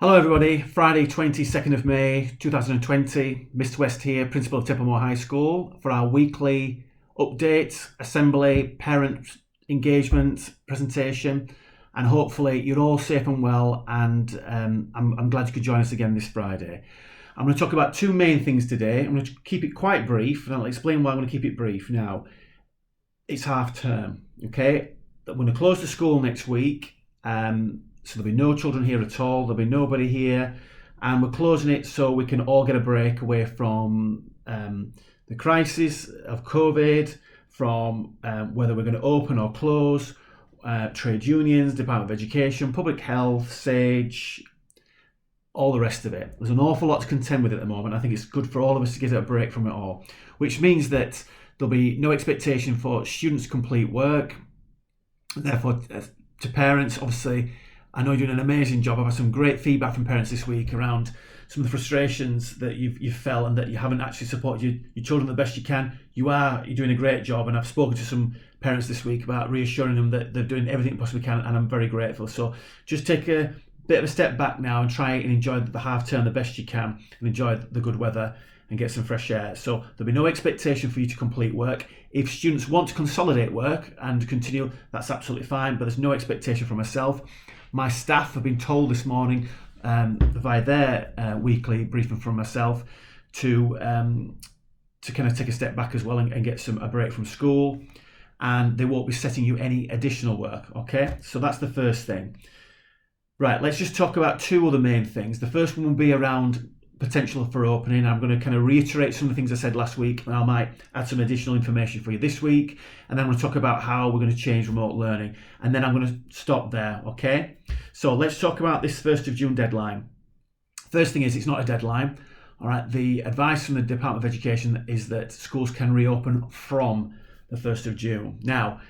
Hello everybody, Friday 22nd of May 2020, Mr West here, Principal of Temple Moor High School for our weekly update, assembly, parent engagement presentation, and hopefully you're all safe and well, and I'm glad you could join us again this Friday. I'm going to talk about two main things today. I'm going to keep it quite brief and I'll explain why I'm going to keep it brief. Now, it's half term, okay? We're going to close the school next week. So there'll be no children here at all. There'll be nobody here, and we're closing it so we can all get a break away from the crisis of COVID, from whether we're going to open or close, trade unions, Department of Education, public health, SAGE, all the rest of it. There's an awful lot to contend with at the moment. I think it's good for all of us to get a break from it all, which means that there'll be no expectation for students to complete work. Therefore, to parents, obviously, I know you're doing an amazing job. I've had some great feedback from parents this week around some of the frustrations that you've felt and that you haven't actually supported your children the best you can. You're doing a great job, and I've spoken to some parents this week about reassuring them that they're doing everything they possibly can, and I'm very grateful. So just take a bit of a step back now and try and enjoy the half term the best you can and enjoy the good weather and get some fresh air. So there'll be no expectation for you to complete work. If students want to consolidate work and continue, that's absolutely fine, but there's no expectation from myself. My staff have been told this morning via their weekly briefing from myself to kind of take a step back as well and get a break from school, and they won't be setting you any additional work. Okay, so that's the first thing. Right, let's just talk about two other main things. The first one will be around potential for opening. I'm going to kind of reiterate some of the things I said last week, and I might add some additional information for you this week, and then I'm going to talk about how we're going to change remote learning, and then I'm going to stop there. Okay, so let's talk about this 1st of June deadline. First thing is, it's not a deadline. All right, the advice from the Department of Education is that schools can reopen from the 1st of June. Now,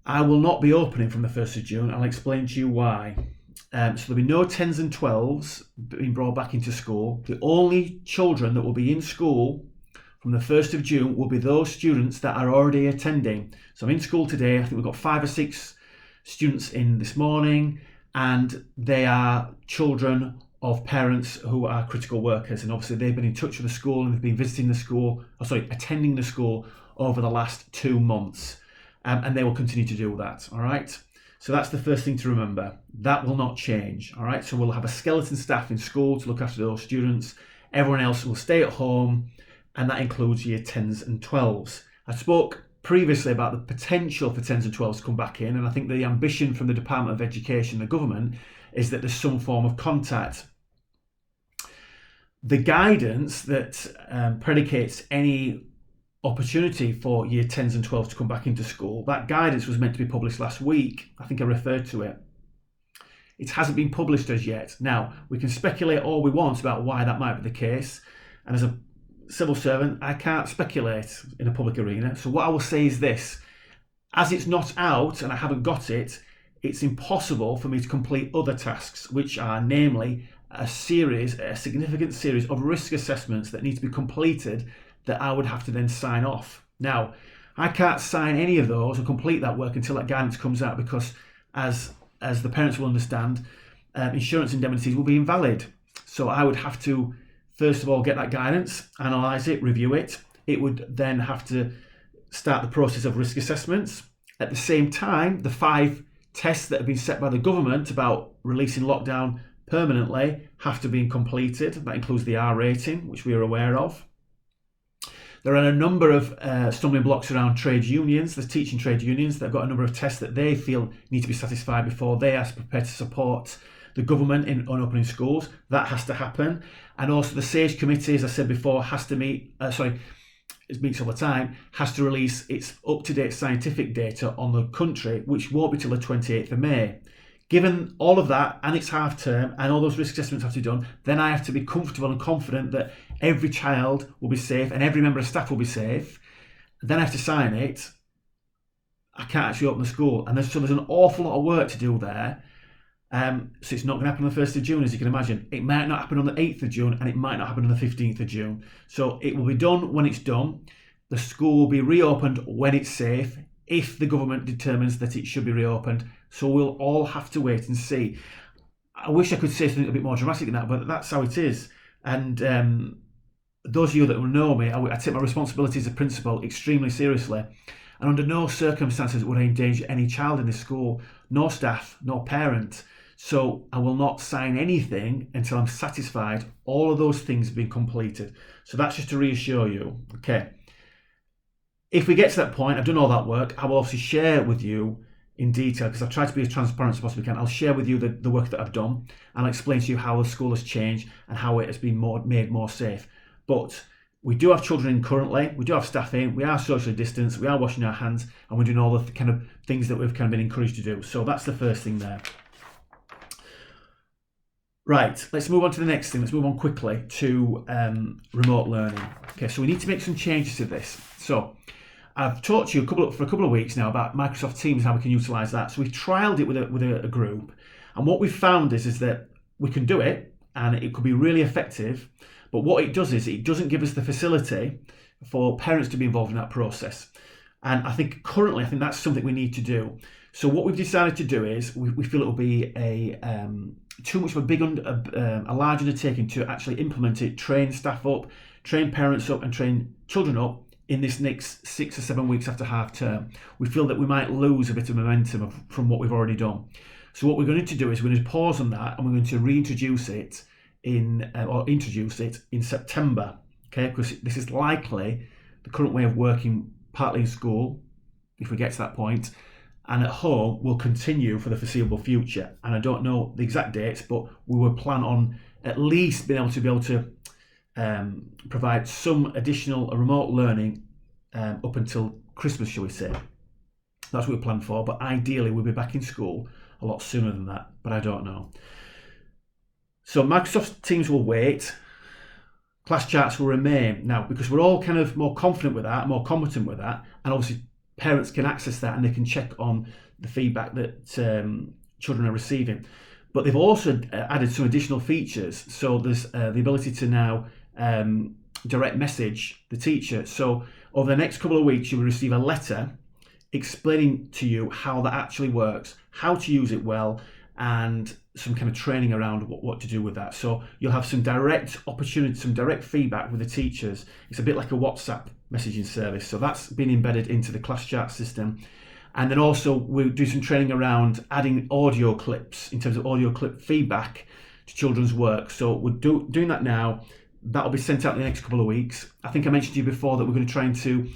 I will not be opening from the 1st of June. I'll explain to you why. So there'll be no 10s and 12s being brought back into school. The only children that will be in school from the 1st of June will be those students that are already attending. So I'm in school today. I think we've got 5 or 6 students in this morning, and they are children of parents who are critical workers. And obviously they've been in touch with the school and they've been attending the school over the last 2 months. And they will continue to do that. All right. So that's the first thing to remember. That will not change, all right? So we'll have a skeleton staff in school to look after those students. Everyone else will stay at home, and that includes year 10s and 12s. I spoke previously about the potential for 10s and 12s to come back in, and I think the ambition from the Department of Education, the government, is that there's some form of contact. The guidance that predicates any opportunity for year 10s and 12s to come back into school, that guidance was meant to be published last week. I think I referred to it. It hasn't been published as yet. Now, we can speculate all we want about why that might be the case, and as a civil servant, I can't speculate in a public arena. So what I will say is this: as it's not out and I haven't got it, it's impossible for me to complete other tasks, which are namely a significant series of risk assessments that need to be completed that I would have to then sign off. Now, I can't sign any of those or complete that work until that guidance comes out, because as the parents will understand, insurance indemnities will be invalid. So I would have to, first of all, get that guidance, analyse it, review it. It would then have to start the process of risk assessments. At the same time, the 5 tests that have been set by the government about releasing lockdown permanently have to be completed. That includes the R rating, which we are aware of. There are a number of stumbling blocks around trade unions. There's teaching trade unions that have got a number of tests that they feel need to be satisfied before they are prepared to support the government on opening schools. That has to happen. And also the SAGE committee, as I said before, it meets all the time, has to release its up-to-date scientific data on the country, which won't be till the 28th of May. Given all of that, and it's half term, and all those risk assessments have to be done, then I have to be comfortable and confident that every child will be safe and every member of staff will be safe. Then I have to sign it. I can't actually open the school. And there's an awful lot of work to do there. So it's not going to happen on the 1st of June, as you can imagine. It might not happen on the 8th of June, and it might not happen on the 15th of June. So it will be done when it's done. The school will be reopened when it's safe, if the government determines that it should be reopened. So we'll all have to wait and see. I wish I could say something a bit more dramatic than that, but that's how it is. And those of you that will know me, I take my responsibility as a principal extremely seriously. And under no circumstances would I endanger any child in this school, nor staff, nor parent. So I will not sign anything until I'm satisfied all of those things have been completed. So that's just to reassure you. Okay. If we get to that point, I've done all that work, I will obviously share with you in detail, because I've tried to be as transparent as possibly can. I'll share with you the work that I've done, and I'll explain to you how the school has changed and how it has been made more safe. But we do have children in currently, we do have staff in, we are socially distanced, we are washing our hands, and we're doing all the kind of things that we've kind of been encouraged to do. So that's the first thing there. Right, let's move on to the next thing. Let's move on quickly to remote learning. Okay, so we need to make some changes to this. So I've taught you for a couple of weeks now about Microsoft Teams, how we can utilize that. So we've trialed it with a group, and what we've found is that we can do it, and it could be really effective. But what it does is it doesn't give us the facility for parents to be involved in that process. And I think currently, that's something we need to do. So what we've decided to do is we feel it will be too much of a large undertaking to actually implement it, train staff up, train parents up, and train children up in this next 6 or 7 weeks after half term. We feel that we might lose a bit of momentum from what we've already done. So what we're going to do is we're going to pause on that, and we're going to reintroduce it introduce it in September. Okay, because this is likely the current way of working, partly in school, if we get to that point, and at home will continue for the foreseeable future. And I don't know the exact dates, but we will plan on at least being able to provide some additional remote learning up until Christmas, shall we say. That's what we plan for, but ideally we'll be back in school a lot sooner than that, but I don't know. So Microsoft Teams will wait, class charts will remain. Now, because we're all kind of more confident with that, more competent with that, and obviously parents can access that and they can check on the feedback that children are receiving. But they've also added some additional features. So there's the ability to now direct message the teacher. So over the next couple of weeks, you will receive a letter explaining to you how that actually works, how to use it well, and some kind of training around what to do with that. So you'll have some direct opportunity, some direct feedback with the teachers. It's a bit like a WhatsApp messaging service. So that's been embedded into the class chart system. And then also we'll do some training around adding audio clips in terms of audio clip feedback to children's work. So we're doing that now. That'll be sent out in the next couple of weeks. I think I mentioned to you before that we're going to try to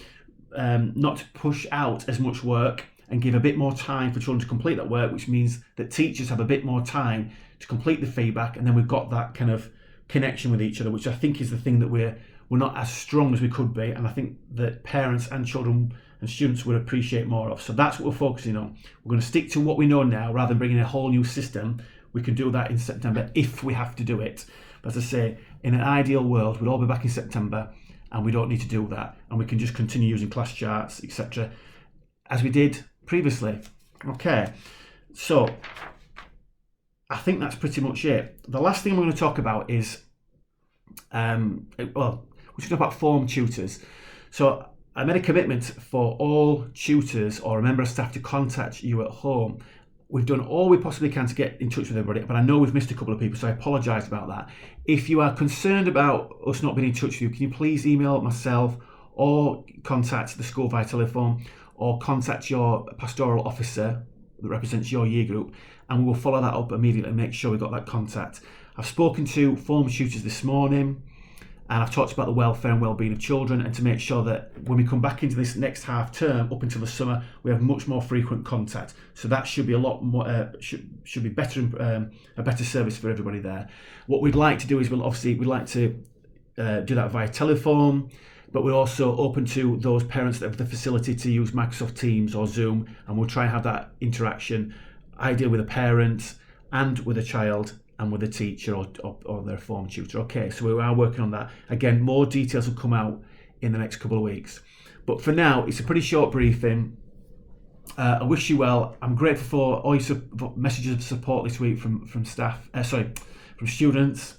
not push out as much work and give a bit more time for children to complete that work, which means that teachers have a bit more time to complete the feedback, and then we've got that kind of connection with each other, which I think is the thing that we're not as strong as we could be, and I think that parents and children and students would appreciate more of. So that's what we're focusing on. We're going to stick to what we know now rather than bringing a whole new system. We can do that in September if we have to do it. But as I say, in an ideal world, we'll all be back in September and we don't need to do that, and we can just continue using class charts, etc., as we did previously. Okay, so I think that's pretty much it. The last thing I'm going to talk about is, we're talking about form tutors. So I made a commitment for all tutors or a member of staff to contact you at home. We've done all we possibly can to get in touch with everybody, but I know we've missed a couple of people, so I apologise about that. If you are concerned about us not being in touch with you, can you please email myself or contact the school via telephone, or contact your pastoral officer that represents your year group, and we will follow that up immediately and make sure we've got that contact. I've spoken to form tutors this morning, and I've talked about the welfare and well-being of children, and to make sure that when we come back into this next half term up until the summer, we have much more frequent contact. So that should be a lot more, should be better, a better service for everybody there. What we'd like to do is we'd like to do that via telephone, but we're also open to those parents that have the facility to use Microsoft Teams or Zoom, and we'll try and have that interaction, ideally with a parent and with a child and with a teacher or their form tutor. Okay, so we are working on that. Again, more details will come out in the next couple of weeks. But for now, it's a pretty short briefing. I wish you well. I'm grateful for all your messages of support this week from staff, from students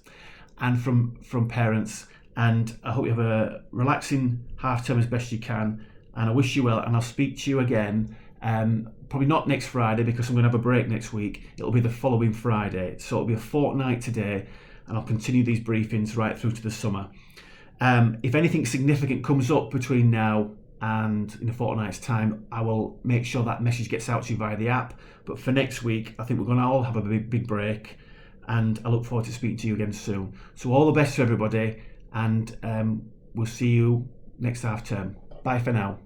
and from parents. And I hope you have a relaxing half term as best you can. And I wish you well, and I'll speak to you again probably not next Friday because I'm going to have a break next week. It'll be the following Friday. So it'll be a fortnight today, and I'll continue these briefings right through to the summer. If anything significant comes up between now and in a fortnight's time, I will make sure that message gets out to you via the app. But for next week, I think we're going to all have a big break, and I look forward to speaking to you again soon. So all the best to everybody, and we'll see you next half term. Bye for now.